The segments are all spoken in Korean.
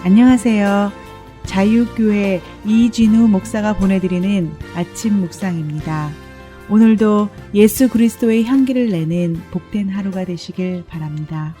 안녕하세요. 자유교회 이진우 목사가 보내드리는 아침 묵상입니다. 오늘도 예수 그리스도의 향기를 내는 복된 하루가 되시길 바랍니다.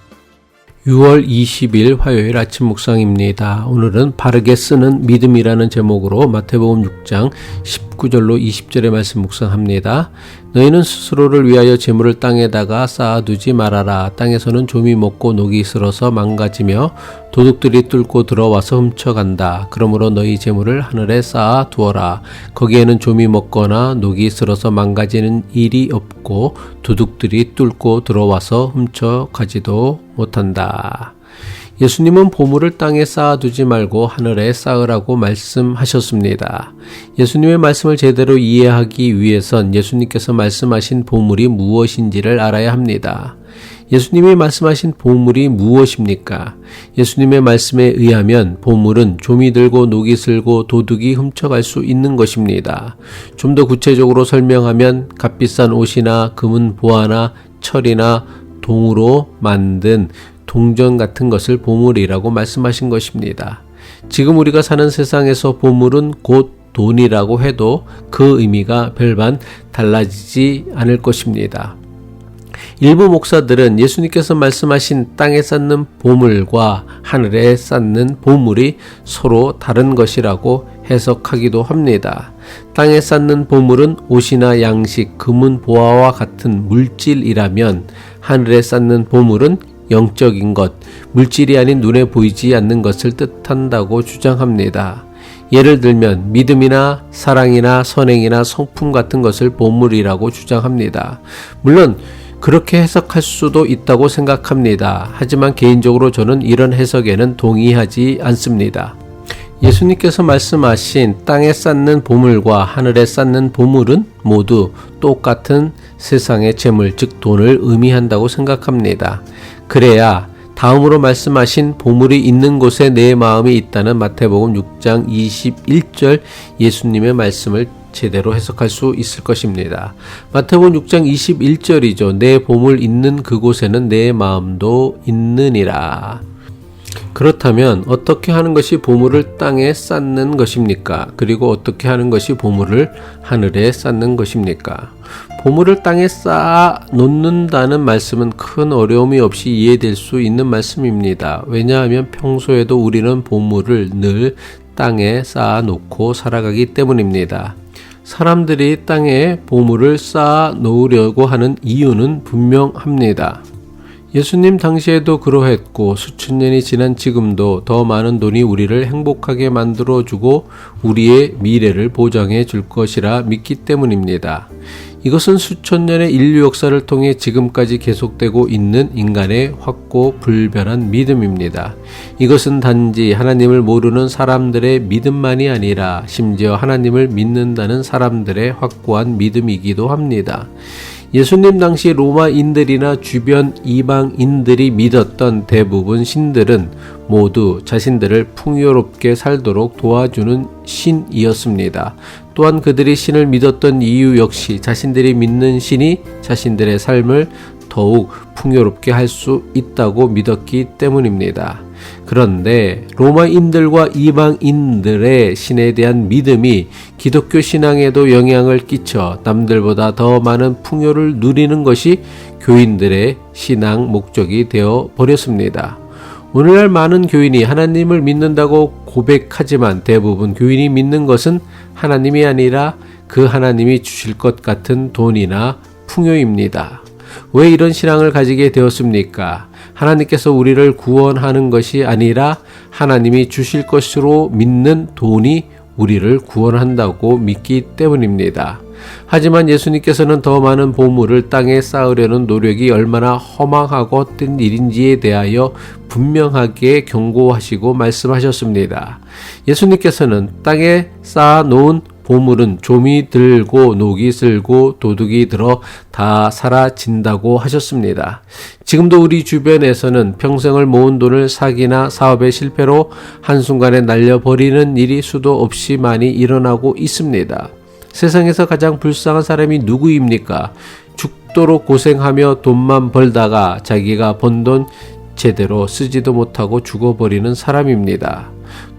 6월 20일 화요일 아침 묵상입니다. 오늘은 바르게 쓰는 믿음이라는 제목으로 마태복음 6장 19절로 20절의 말씀 묵상합니다. 너희는 스스로를 위하여 재물을 땅에다가 쌓아두지 말아라. 땅에서는 좀이 먹고 녹이 슬어서 망가지며 도둑들이 뚫고 들어와서 훔쳐간다. 그러므로 너희 재물을 하늘에 쌓아두어라. 거기에는 좀이 먹거나 녹이 슬어서 망가지는 일이 없고 도둑들이 뚫고 들어와서 훔쳐가지도 못한다. 예수님은 보물을 땅에 쌓아두지 말고 하늘에 쌓으라고 말씀하셨습니다. 예수님의 말씀을 제대로 이해하기 위해선 예수님께서 말씀하신 보물이 무엇인지를 알아야 합니다. 예수님이 말씀하신 보물이 무엇입니까? 예수님의 말씀에 의하면 보물은 좀이 들고 녹이 슬고 도둑이 훔쳐갈 수 있는 것입니다. 좀 더 구체적으로 설명하면 값비싼 옷이나 금은 보화나 철이나 동으로 만든 동전 같은 것을 보물이라고 말씀하신 것입니다. 지금 우리가 사는 세상에서 보물은 곧 돈이라고 해도 그 의미가 별반 달라지지 않을 것입니다. 일부 목사들은 예수님께서 말씀하신 땅에 쌓는 보물과 하늘에 쌓는 보물이 서로 다른 것이라고 해석하기도 합니다. 땅에 쌓는 보물은 옷이나 양식, 금은 보화와 같은 물질이라면 하늘에 쌓는 보물은 영적인 것, 물질이 아닌 눈에 보이지 않는 것을 뜻한다고 주장합니다. 예를 들면 믿음이나 사랑이나 선행이나 성품 같은 것을 보물이라고 주장합니다. 물론 그렇게 해석할 수도 있다고 생각합니다. 하지만 개인적으로 저는 이런 해석에는 동의하지 않습니다. 예수님께서 말씀하신 땅에 쌓는 보물과 하늘에 쌓는 보물은 모두 똑같은 세상의 재물, 즉 돈을 의미한다고 생각합니다. 그래야 다음으로 말씀하신 보물이 있는 곳에 내 마음이 있다는 마태복음 6장 21절 예수님의 말씀을 제대로 해석할 수 있을 것입니다. 마태복음 6장 21절이죠. 내 보물 있는 그곳에는 내 마음도 있느니라. 그렇다면 어떻게 하는 것이 보물을 땅에 쌓는 것입니까? 그리고 어떻게 하는 것이 보물을 하늘에 쌓는 것입니까? 보물을 땅에 쌓아 놓는다는 말씀은 큰 어려움이 없이 이해될 수 있는 말씀입니다. 왜냐하면 평소에도 우리는 보물을 늘 땅에 쌓아 놓고 살아가기 때문입니다. 사람들이 땅에 보물을 쌓아 놓으려고 하는 이유는 분명합니다. 예수님 당시에도 그러했고 수천 년이 지난 지금도 더 많은 돈이 우리를 행복하게 만들어주고 우리의 미래를 보장해 줄 것이라 믿기 때문입니다. 이것은 수천 년의 인류 역사를 통해 지금까지 계속되고 있는 인간의 확고 불변한 믿음입니다. 이것은 단지 하나님을 모르는 사람들의 믿음만이 아니라 심지어 하나님을 믿는다는 사람들의 확고한 믿음이기도 합니다. 예수님 당시 로마인들이나 주변 이방인들이 믿었던 대부분 신들은 모두 자신들을 풍요롭게 살도록 도와주는 신이었습니다. 또한 그들이 신을 믿었던 이유 역시 자신들이 믿는 신이 자신들의 삶을 더욱 풍요롭게 할 수 있다고 믿었기 때문입니다. 그런데 로마인들과 이방인들의 신에 대한 믿음이 기독교 신앙에도 영향을 끼쳐 남들보다 더 많은 풍요를 누리는 것이 교인들의 신앙 목적이 되어 버렸습니다. 오늘날 많은 교인이 하나님을 믿는다고 고백하지만 대부분 교인이 믿는 것은 하나님이 아니라 그 하나님이 주실 것 같은 돈이나 풍요입니다. 왜 이런 신앙을 가지게 되었습니까? 하나님께서 우리를 구원하는 것이 아니라 하나님이 주실 것으로 믿는 돈이 우리를 구원한다고 믿기 때문입니다. 하지만 예수님께서는 더 많은 보물을 땅에 쌓으려는 노력이 얼마나 허망하고 헛된 일인지에 대하여 분명하게 경고하시고 말씀하셨습니다. 예수님께서는 땅에 쌓아 놓은 보물은 좀이 들고 녹이 슬고 도둑이 들어 다 사라진다고 하셨습니다. 지금도 우리 주변에서는 평생을 모은 돈을 사기나 사업의 실패로 한순간에 날려버리는 일이 수도 없이 많이 일어나고 있습니다. 세상에서 가장 불쌍한 사람이 누구입니까? 죽도록 고생하며 돈만 벌다가 자기가 번 돈 제대로 쓰지도 못하고 죽어버리는 사람입니다.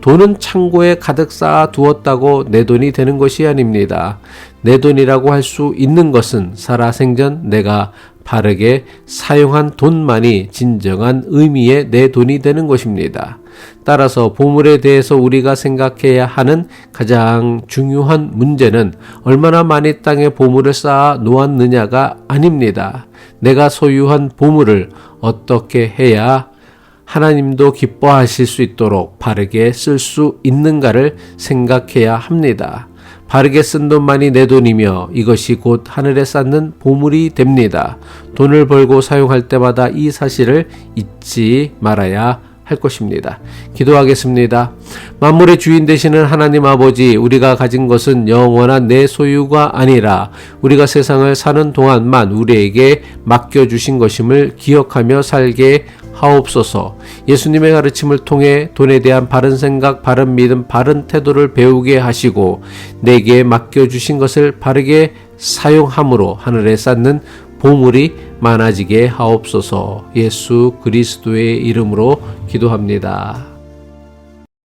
돈은 창고에 가득 쌓아 두었다고 내 돈이 되는 것이 아닙니다. 내 돈이라고 할 수 있는 것은 살아생전 내가 바르게 사용한 돈만이 진정한 의미의 내 돈이 되는 것입니다. 따라서 보물에 대해서 우리가 생각해야 하는 가장 중요한 문제는 얼마나 많이 땅에 보물을 쌓아 놓았느냐가 아닙니다. 내가 소유한 보물을 어떻게 해야 하나님도 기뻐하실 수 있도록 바르게 쓸 수 있는가를 생각해야 합니다. 바르게 쓴 돈만이 내 돈이며 이것이 곧 하늘에 쌓는 보물이 됩니다. 돈을 벌고 사용할 때마다 이 사실을 잊지 말아야 할 것입니다. 기도하겠습니다. 만물의 주인 되시는 하나님 아버지, 우리가 가진 것은 영원한 내 소유가 아니라 우리가 세상을 사는 동안만 우리에게 맡겨주신 것임을 기억하며 살게 하옵소서. 예수님의 가르침을 통해 돈에 대한 바른 생각, 바른 믿음, 바른 태도를 배우게 하시고 내게 맡겨주신 것을 바르게 사용함으로 하늘에 쌓는 보물이 많아지게 하옵소서. 예수 그리스도의 이름으로 기도합니다.